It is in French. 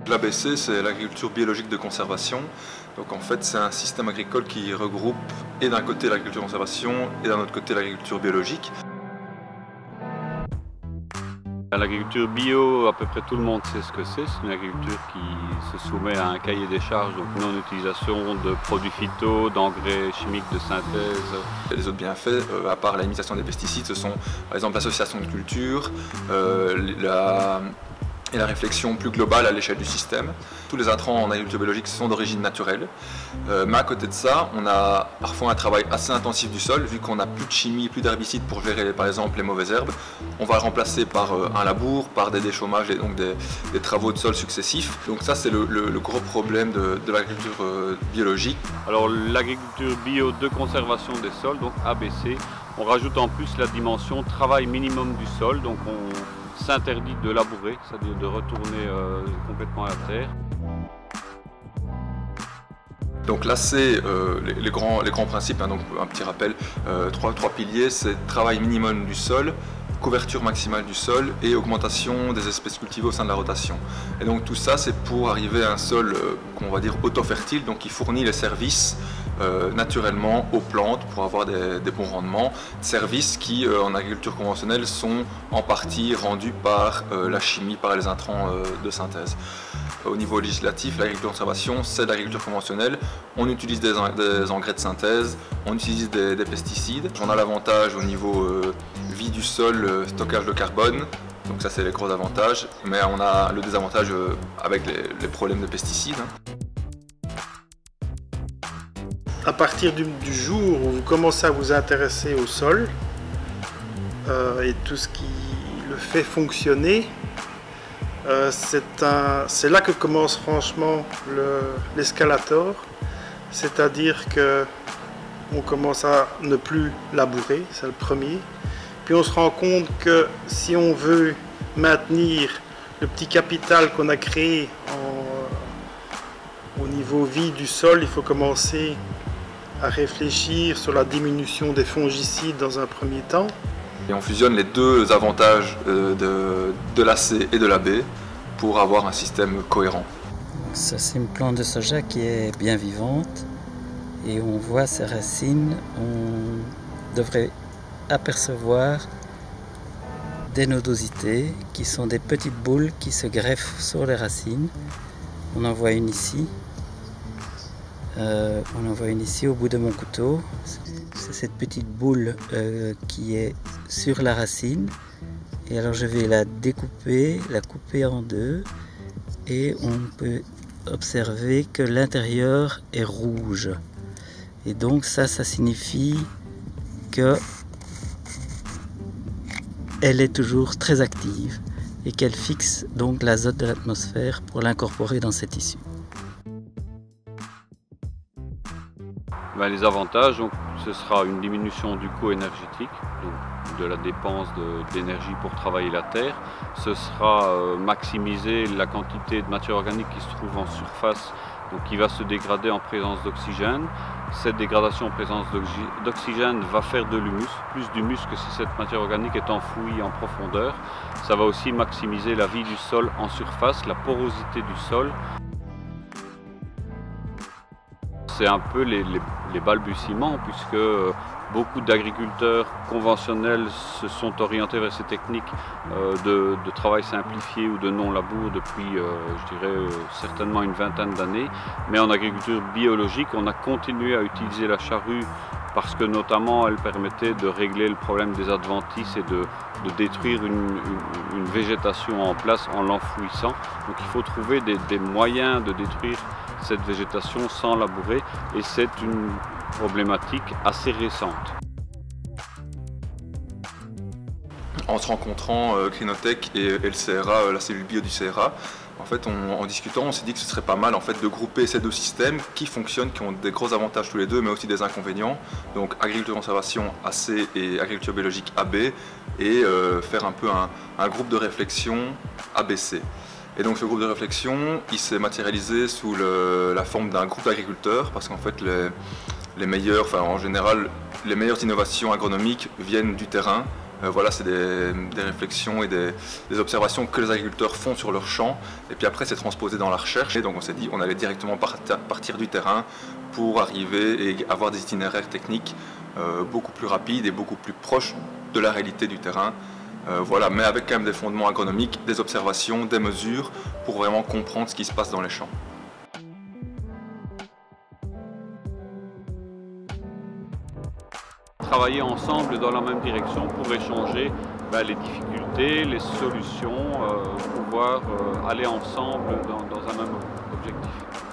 L'ABC, c'est l'agriculture biologique de conservation. Donc en fait, c'est un système agricole qui regroupe et d'un côté l'agriculture de conservation et d'un autre côté l'agriculture biologique. L'agriculture bio, à peu près tout le monde sait ce que c'est. C'est une agriculture qui se soumet à un cahier des charges, donc non-utilisation de produits phyto, d'engrais chimiques de synthèse. Les autres bienfaits, à part la limitation des pesticides, ce sont par exemple l'association de cultures, et la réflexion plus globale à l'échelle du système. Tous les intrants en agriculture biologique sont d'origine naturelle, mais à côté de ça, on a parfois un travail assez intensif du sol, vu qu'on n'a plus de chimie, plus d'herbicides pour gérer par exemple les mauvaises herbes. On va le remplacer par un labour, par des déchaumages et donc des travaux de sol successifs. Donc ça, c'est le gros problème de l'agriculture biologique. Alors l'agriculture bio de conservation des sols, donc ABC, on rajoute en plus la dimension travail minimum du sol, donc on s'interdit de labourer, c'est-à-dire de retourner complètement à la terre. Donc là, c'est les grands principes, hein, donc un petit rappel, trois piliers, c'est travail minimum du sol, couverture maximale du sol et augmentation des espèces cultivées au sein de la rotation. Et donc tout ça, c'est pour arriver à un sol qu'on va dire auto-fertile, donc qui fournit les services naturellement aux plantes pour avoir des bons rendements, services qui en agriculture conventionnelle sont en partie rendus par la chimie, par les intrants de synthèse. Au niveau législatif, l'agriculture de conservation, c'est de l'agriculture conventionnelle. On utilise des engrais de synthèse, on utilise des pesticides. On a l'avantage au niveau vie du sol, stockage de carbone. Donc ça, c'est les gros avantages. Mais on a le désavantage avec les problèmes de pesticides. À partir du jour où vous commencez à vous intéresser au sol et tout ce qui le fait fonctionner, c'est là que commence franchement l'escalator, c'est-à-dire que on commence à ne plus labourer, c'est le premier. Puis on se rend compte que si on veut maintenir le petit capital qu'on a créé au niveau vie du sol, il faut commencer à réfléchir sur la diminution des fongicides dans un premier temps. Et on fusionne les deux avantages de l'AC et de l'AB pour avoir un système cohérent. Ça, c'est une plante de soja qui est bien vivante et on voit ses racines. On devrait apercevoir des nodosités qui sont des petites boules qui se greffent sur les racines. On en voit une ici. On en voit une ici au bout de mon couteau. C'est cette petite boule qui est sur la racine. Et alors je vais la découper, la couper en deux. Et on peut observer que l'intérieur est rouge. Et donc ça signifie que elle est toujours très active et qu'elle fixe donc l'azote de l'atmosphère pour l'incorporer dans ses tissus. Les avantages, donc, ce sera une diminution du coût énergétique, donc de la dépense d'énergie pour travailler la terre. Ce sera maximiser la quantité de matière organique qui se trouve en surface, donc qui va se dégrader en présence d'oxygène. Cette dégradation en présence d'oxygène va faire de l'humus, plus d'humus que si cette matière organique est enfouie en profondeur. Ça va aussi maximiser la vie du sol en surface, la porosité du sol. C'est un peu les balbutiements, puisque beaucoup d'agriculteurs conventionnels se sont orientés vers ces techniques de travail simplifié ou de non-labour depuis, je dirais, certainement une vingtaine d'années. Mais en agriculture biologique, on a continué à utiliser la charrue parce que notamment elle permettait de régler le problème des adventices et de détruire une végétation en place en l'enfouissant. Donc il faut trouver des moyens de détruire cette végétation sans labourer, et c'est une problématique assez récente. En se rencontrant Crinotech et le CRA, la cellule bio du CRA, en fait, en discutant, on s'est dit que ce serait pas mal en fait, de grouper ces deux systèmes qui fonctionnent, qui ont des gros avantages tous les deux, mais aussi des inconvénients. Donc agriculture de conservation AC et agriculture biologique AB, et faire un peu un groupe de réflexion ABC. Et donc ce groupe de réflexion, il s'est matérialisé sous la forme d'un groupe d'agriculteurs, parce qu'en fait en général, les meilleures innovations agronomiques viennent du terrain, Voilà, c'est des réflexions et des observations que les agriculteurs font sur leur champ. Et puis après, c'est transposé dans la recherche. Et donc on s'est dit, on allait directement partir du terrain pour arriver et avoir des itinéraires techniques beaucoup plus rapides et beaucoup plus proches de la réalité du terrain. Voilà, mais avec quand même des fondements agronomiques, des observations, des mesures pour vraiment comprendre ce qui se passe dans les champs. Travailler ensemble dans la même direction pour échanger les difficultés, les solutions, pouvoir aller ensemble dans un même objectif.